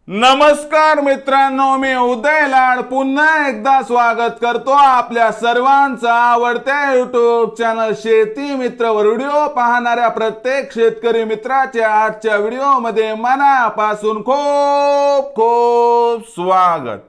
नमस्कार मित्रांनो, मी उदय लाड पुन्हा एकदा स्वागत करतो आपल्या सर्वांचा आवडत्या युट्यूब चॅनल शेती मित्र वर व्हिडिओ पाहणाऱ्या प्रत्येक शेतकरी मित्राचे आजच्या व्हिडिओमध्ये मनापासून खूप खूप स्वागत।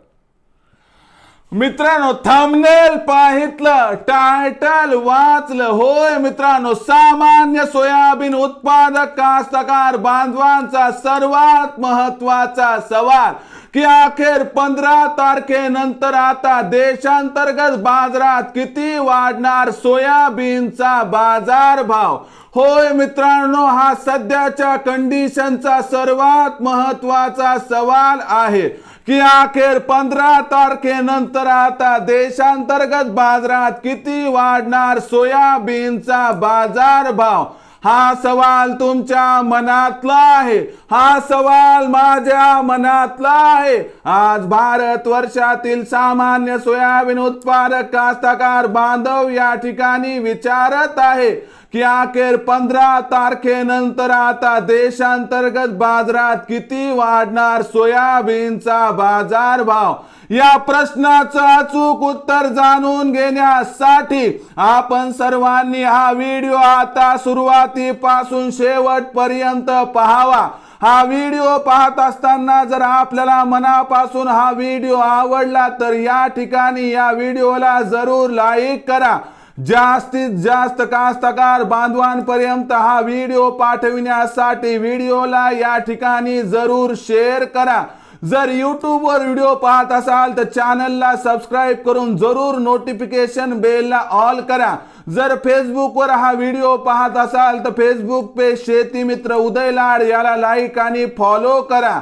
मित्रांनो, थंबनेल पाहितलं, टायटल वाचलं, होय मित्रांनो, सामान्य सोयाबीन उत्पादक कास्तकार बांधवांचा सर्वात महत्त्वाचा सवाल की अखेर 15 तारखेनंतर आता देशांतर्गत बाजारात किती वाढणार सोयाबीनचा बाजारभाव। होय मित्रांनो, हा सध्याच्या कंडिशनचा सर्वात महत्त्वाचा सवाल आहे की अखेर 15 तारखेनंतर आता देशांतर्गत बाजारात किती वाढणार सोयाबीनचा बाजारभाव। हा सवाल तुमच्या मनातला आहे, हा सवाल माझ्या मनातला आहे। आज भारत वर्षातील सामान्य सोयाबीन उत्पादक कास्तकार बांधव या ठिकाणी विचारत आहे की अखेर 15 तारखेनंतर आता देशांतर्गत बाजारात किती वाढणार सोयाबीनचा बाजारभाव। या प्रश्नाचं अचूक उत्तर जाणून घेण्यासाठी आपण सर्वांनी हा व्हिडिओ आता सुरुवातीपासून शेवटपर्यंत पाहावा। हा व्हिडिओ पाहत असताना जर आपल्याला मनापासून हा व्हिडिओ आवडला तर या ठिकाणी या व्हिडिओला जरूर लाईक करा। जास्तीत जास्त कास्तकार बांधवांपर्यंत हा व्हिडिओ पाठविण्यासाठी व्हिडिओला या ठिकाणी जरूर शेअर करा। जर YouTube वर व्हिडिओ पाहत असाल तर चॅनलला सबस्क्राइब करून जरूर नोटिफिकेशन बेलला ऑल करा। जर फेसबुक वर हा व्हिडिओ पाहत असाल तर फेसबुक पेज शेती मित्र उदय लाड याला लाईक आणि फॉलो करा।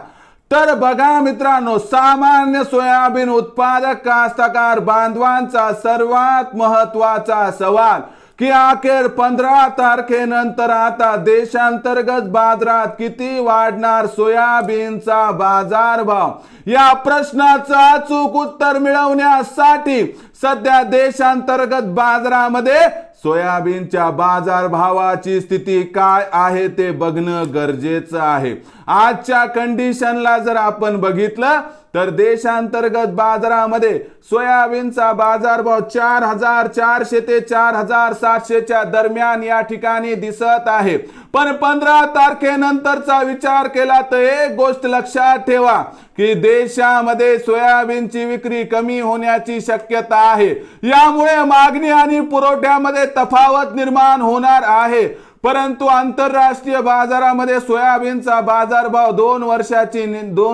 तर बघा मित्रांनो, सामान्य सोयाबीन उत्पादक कास्तकार बांधवांचा सर्वात महत्त्वाचा सवाल की अखेर 15 तारखेनंतर आता देशांतर्गत बाजारात किती वाढणार सोयाबीनचा बाजारभाव। या प्रश्नाचं अचूक उत्तर मिळवण्यासाठी सध्या देशांतर्गत बाजारामध्ये सोयाबीनच्या बाजारभावाची स्थिती काय आहे ते बघणं गरजेचं आहे। आजच्या कंडिशनला जर आपण बघितलं तर देशांतर्गत बाजारामध्ये सोयाबीनचा बाजारभाव 4400 ते 4700 च्या दरम्यान या ठिकाणी दिसत आहे। पण 15 तारखेनंतरचा विचार केला तर एक गोष्ट लक्षात ठेवा की देशामध्ये सोयाबीनची विक्री कमी होण्याची शक्यता आहे। यामुळे मागणी आणि पुरवठ्यामध्ये तफावत निर्माण होणार आहे। परंतु आंतरराष्ट्रीय बाजारामध्ये सोयाबीनचा बाजारभाव 2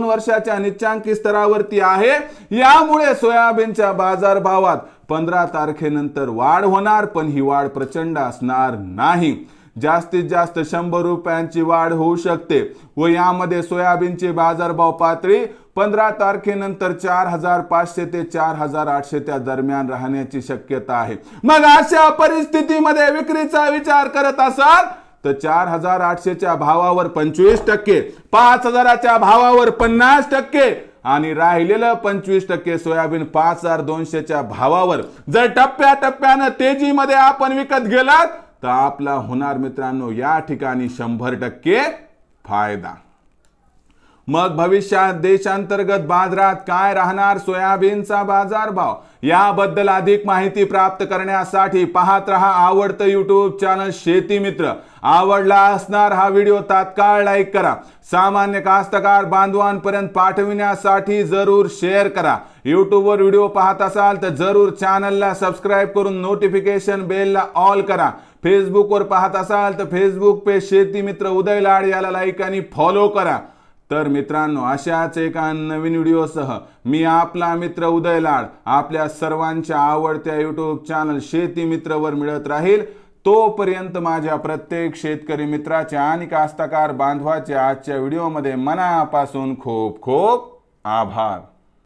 वर्षाच्या निच्चांकी स्तरावरती आहे। यामुळे सोयाबीनच्या बाजारभावात 15 तारखेनंतर वाढ होणार, पण ही वाढ प्रचंड असणार नाही। जास्तीत जास्त 100 रुपयांची वाढ होऊ शकते व यामध्ये सोयाबीनचे बाजारभाव पातळी 15 तारखेनंतर 4500 ते 4800 त्या दरम्यान राहण्याची शक्यता आहे। मग अशा परिस्थितीमध्ये विक्रीचा विचार करत असाल तर 4800 च्या भावावर 25%, 5000 च्या भावावर 50% आणि राहिलेलं 25% सोयाबीन 5200 च्या भावावर जर टप्प्याटप्प्याने तेजीमध्ये आपण विकत गेलात तर आपला होणार मित्रांनो या ठिकाणी 100% फायदा। मग भविष्यात देशांतर्गत बाजारात काय राहणार सोयाबीनचा बाजारभाव याबद्दल अधिक माहिती प्राप्त करण्यासाठी पाहत रहा आवडतं YouTube चॅनल शेती मित्र। आवडला असणार हा व्हिडिओ तात्काळ लाईक करा। सामान्य कास्तकार बांधवांपर्यंत पाठविण्यासाठी जरूर शेअर करा। YouTube वर व्हिडिओ पाहत असाल तर जरूर चॅनलला सबस्क्राइब करून नोटिफिकेशन बेलला ऑल करा। फेसबुक वर पाहत असाल तर फेसबुक पेज शेती मित्र उदय लाड याला लाईक आणि फॉलो करा। तर मित्रांनो, अशाच एका नवीन व्हिडिओसह मी आपला मित्र उदय लाड आपल्या सर्वांच्या आवडत्या YouTube चॅनल शेती मित्रवर मिळत राहील। तोपर्यंत माझ्या प्रत्येक शेतकरी मित्राच्या आणि कास्तकार बांधवाच्या आजच्या व्हिडिओमध्ये मनापासून खूप खूप आभार।